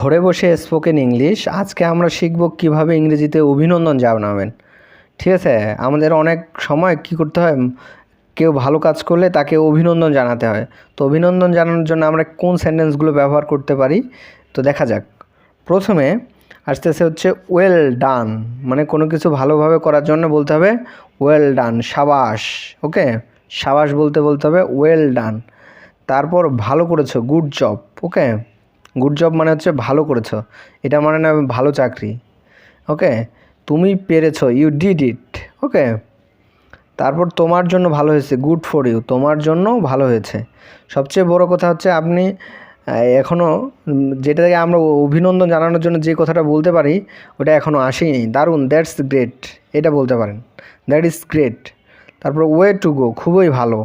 ঘরে বসে spoken English. আজকে আমরা শিখব কিভাবে ইংরেজিতে অভিনন্দন জানাবেন। ঠিক আছে, আমাদের অনেক সময় কি করতে হয়, কেউ ভালো কাজ করলে তাকে অভিনন্দন জানাতে হয়। তো অভিনন্দন জানানোর জন্য আমরা কোন সেন্টেন্সগুলো ব্যবহার করতে পারি তো দেখা যাক। প্রথমে আস্তে আস্তে হচ্ছে ওয়েল ডান, মানে কোনো কিছু ভালোভাবে করার জন্য বলতে হবে ওয়েল ডান, সাবাস। ওকে, সাবাস বলতে বলতে হবে ওয়েল ডান। তারপর ভালো করেছো, গুড জব। ওকে, গুড জব মানে হচ্ছে ভালো করেছো, এটা মানে না ভালো চাকরি। ওকে, তুমি পেরেছো, ইউ ডিড ইট। ওকে, তারপর তোমার জন্য ভালো হয়েছে, গুড ফর ইউ, তোমার জন্য ভালো হয়েছে। সবচেয়ে বড় কথা হচ্ছে আপনি এখনও যেটা থেকে আমরা অভিনন্দন জানানোর জন্য যে কথাটা বলতে পারি ওটা এখনও আসেনি। দারুণ, দ্যাটস গ্রেট, এটা বলতে পারেন, দ্যাট ইজ গ্রেট। তারপর ওয়ে টু গো, খুবই ভালো।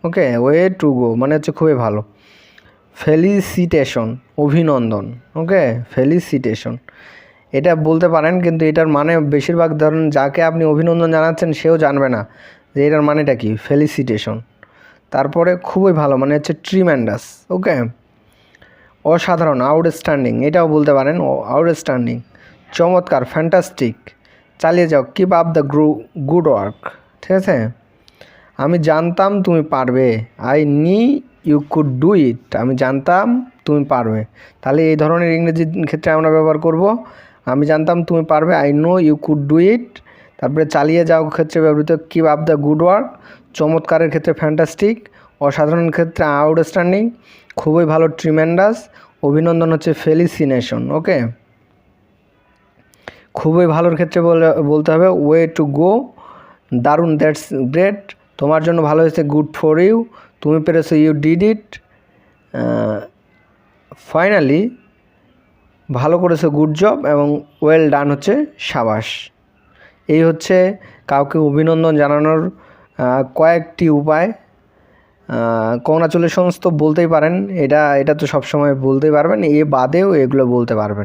ওকে, ওয়ে টু গো মানে হচ্ছে খুবই ভালো। ফেলিসিটেশন, অভিনন্দন। ওকে, ফেলিসিটেশন এটা বলতে পারেন, কিন্তু এটার মানে বেশিরভাগ ধরুন যাকে আপনি অভিনন্দন জানাচ্ছেন সেও জানবে না যে এটার মানেটা কি, ফেলিসিটেশন। তারপরে খুবই ভালো মানে হচ্ছে ট্রিমেন্ডাস। ওকে, অসাধারণ, আউটস্ট্যান্ডিং, এটাও বলতে পারেন, আউটস্ট্যান্ডিং। চমৎকার, ফ্যান্টাস্টিক। চালিয়ে যাও, keep up the good work. ঠিক আছে, আমি জানতাম তুমি পারবে, আই নি ইউ কুড ডু ইট, আমি জানতাম তুমি পারবে। তাহলে এই ধরনের ইংরেজির ক্ষেত্রে আমরা ব্যবহার করব আমি জানতাম তুমি পারবে, I know you could do it. তারপরে চালিয়ে যাও ক্ষেত্রে ব্যবহৃত keep up the good work, চমৎকারের ক্ষেত্রে ফ্যান্টাস্টিক, অসাধারণ ক্ষেত্রে আউটস্ট্যান্ডিং, খুবই ভালো ট্রিমেন্ডাস, অভিনন্দন হচ্ছে ফেলিসিনেশন। ওকে, খুবই ভালোর ক্ষেত্রে বলতে হবে ওয়ে টু গো, দারুণ, দ্যাটস গ্রেট, তোমার জন্য ভালো হয়েছে, গুড ফর ইউ, তুমি পেরেছো, ইউ ডিড ইট। ফাইনালি ভালো করেছো, গুড জব, এবং ওয়েল ডান হচ্ছে সাবাস। এই হচ্ছে কাউকে অভিনন্দন জানানোর কয়েকটি উপায়। কংগ্রাচুলেশনস তো বলতেই পারেন, এটা তো সবসময় বলতেই পারবেন, এ বাদেও এগুলো বলতে পারবেন।